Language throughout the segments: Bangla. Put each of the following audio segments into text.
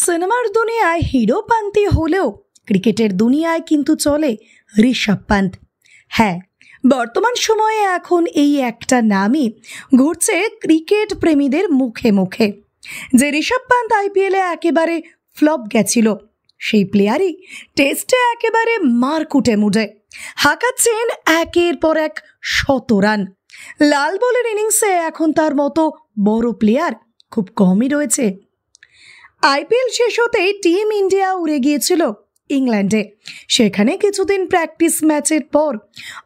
সিনেমার দুনিয়ায় হিরোপন্থী হলেও ক্রিকেটের দুনিয়ায় কিন্তু চলে ঋষভ পান্ত। হ্যাঁ, বর্তমান সময়ে এখন এই একটা নামই ঘুরছে ক্রিকেট প্রেমীদের মুখে মুখে। যে ঋষভ পান্ত আইপিএলে একেবারে ফ্লপ গেছিল, সেই প্লেয়ারই টেস্টে একেবারে মারকুটে মুডে হাঁকাচ্ছেন একের পর এক 100 রান। লাল বলের ইনিংসে এখন তার মতো বড় প্লেয়ার খুব কমই রয়েছে। আইপিএল শেষ হতেই টিম ইন্ডিয়া উড়ে গিয়েছিল ইংল্যান্ডে। সেখানে কিছুদিন প্র্যাকটিস ম্যাচের পর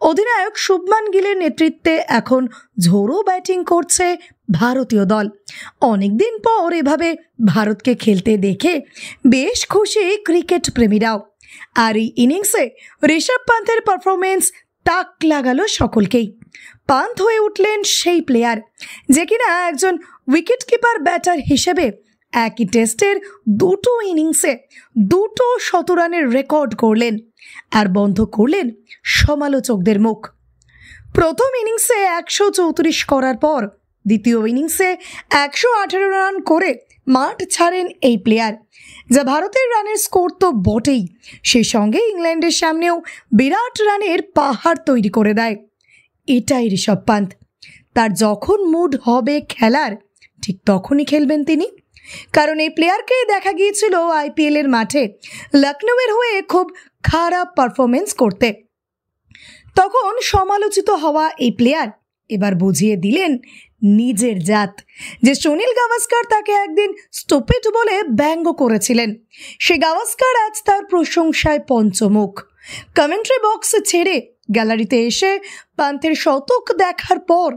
অধিনায়ক শুভমান গিলের নেতৃত্বে এখন ঝোড়ো ব্যাটিং করছে ভারতীয় দল। অনেকদিন পর এভাবে ভারতকে খেলতে দেখে বেশ খুশি ক্রিকেট প্রেমীরাও। আর এই ইনিংসে ঋষভ পান্তের পারফরমেন্স তাক লাগালো সকলকেই। পান্ত হয়ে উঠলেন সেই প্লেয়ার যে কিনা একজন উইকেট কিপার ব্যাটার হিসেবে একই টেস্টের 2 ইনিংসে 2 শতরানের রেকর্ড করলেন আর বন্ধ করলেন সমালোচকদের মুখ। প্রথম ইনিংসে 134 করার পর দ্বিতীয় ইনিংসে 118 রান করে মাঠ ছাড়েন এই প্লেয়ার। যা ভারতের রানের স্কোর তো বটেই, সেই সঙ্গে ইংল্যান্ডের সামনেও বিরাট রানের পাহাড় তৈরি করে দেয়। এটাই ঋষভ পান্ত। তার যখন মুড হবে খেলার, ঠিক তখনই খেলবেন তিনি। কারণ এই প্লেয়ারকে দেখা গিয়েছিল আইপিএলের মাঠে লখনৌয়ের হয়ে খুব খারাপ পারফরমেন্স করতে। তখন সমালোচিত হওয়া এই প্লেয়ার এবার বুঝিয়ে দিলেন নিজের জাত। যে সুনীল গাভাস্কার তাকে একদিন স্টুপিড বলে ব্যঙ্গ করেছিলেন, সে গাভাস্কার আজ তার প্রশংসায় পঞ্চমুখ। কমেন্ট্রি বক্স ছেড়ে গ্যালারিতে এসে পান্তের শতক দেখার পর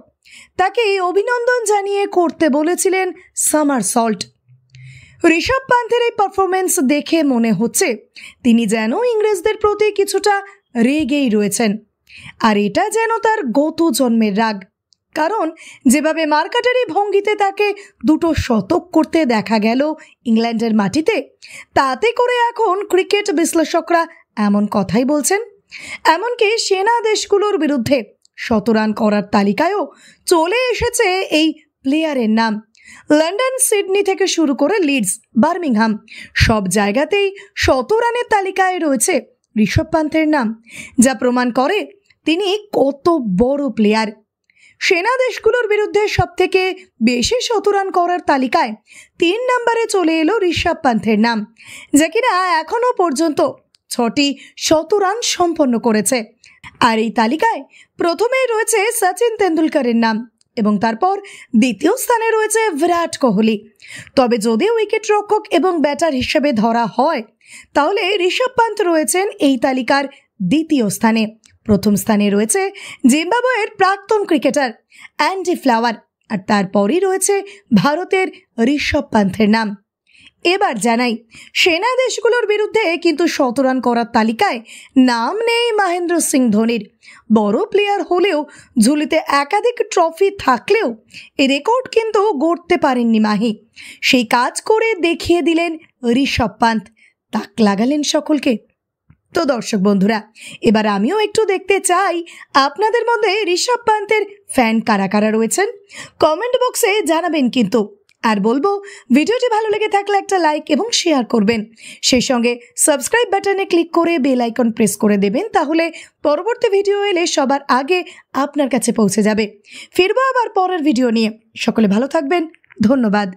তাকে অভিনন্দন জানিয়ে করতে বলেছিলেন সামারসল্ট। ঋষভ পান্তের এই পারফরমেন্স দেখে মনে হচ্ছে তিনি যেন ইংরেজদের প্রতি কিছুটা রেগেই রয়েছেন। আর এটা যেন তার গত জন্মের রাগ। কারণ যেভাবে মার্কাটারি ভঙ্গিতে তাকে 2 শতক করতে দেখা গেল ইংল্যান্ডের মাটিতে, তাতে করে এখন ক্রিকেট বিশ্লেষকরা এমন কথাই বলছেন। এমনকি সেনা দেশগুলোর বিরুদ্ধে 100 রান করার তালিকায়ও চলে এসেছে এই প্লেয়ারের নাম। লন্ডন, সিডনি থেকে শুরু করে লিডস, বার্মিংহাম সব জায়গাতেই 100 রানের তালিকায় রয়েছে ঋষভ পান্তের নাম, যা প্রমাণ করে তিনি কত বড় প্লেয়ার। সেনা দেশগুলোর বিরুদ্ধে সবথেকে বেশি 100 রান করার তালিকায় 3 নম্বরে চলে এলো ঋষভ পান্তের নাম, যা কিনা এখনো পর্যন্ত 6টি 100 রান সম্পন্ন করেছে। আর এই তালিকায় প্রথমেই রয়েছে সচিন তেন্ডুলকরের নাম এবং তারপর দ্বিতীয় স্থানে রয়েছে বিরাট কোহলি। তবে যদি উইকেট রক্ষক এবং ব্যাটার হিসেবে ধরা হয়, তাহলে ঋষভ পান্ত রয়েছেন এই তালিকার দ্বিতীয় স্থানে। প্রথম স্থানে রয়েছে জিম্বাবুয়ের প্রাক্তন ক্রিকেটার অ্যান্ডি ফ্লাওয়ার, আর তারপরই রয়েছে ভারতের ঋষভ পান্তের নাম। এবার জানাই, সেনা দেশগুলোর বিরুদ্ধে কিন্তু 100 রান করার তালিকায় নাম নেই মহেন্দ্র সিং ধোনির। বড় প্লেয়ার হলেও ঝুলিতে একাধিক ট্রফি থাকলেও এই রেকর্ড কিন্তু গড়তে পারেননি মাহি। সেই কাজ করে দেখিয়ে দিলেন ঋষভ পান্ত, তাক লাগালেন সকলকে। তো দর্শক বন্ধুরা, এবার আমিও একটু দেখতে চাই আপনাদের মধ্যে ঋষভ পান্তের ফ্যান কারা কারা রয়েছেন। কমেন্ট বক্সে জানাবেন কিন্তু। আর বলবো, ভিডিওটি ভালো লেগে থাকলে একটা লাইক এবং শেয়ার করবেন। সেই সঙ্গে সাবস্ক্রাইব বাটনে ক্লিক করে বেল আইকন প্রেস করে দেবেন, তাহলে পরবর্তী ভিডিও এলে সবার আগে আপনার কাছে পৌঁছে যাবে। ফিরবো আবার পরের ভিডিও নিয়ে। সকলে ভালো থাকবেন, ধন্যবাদ।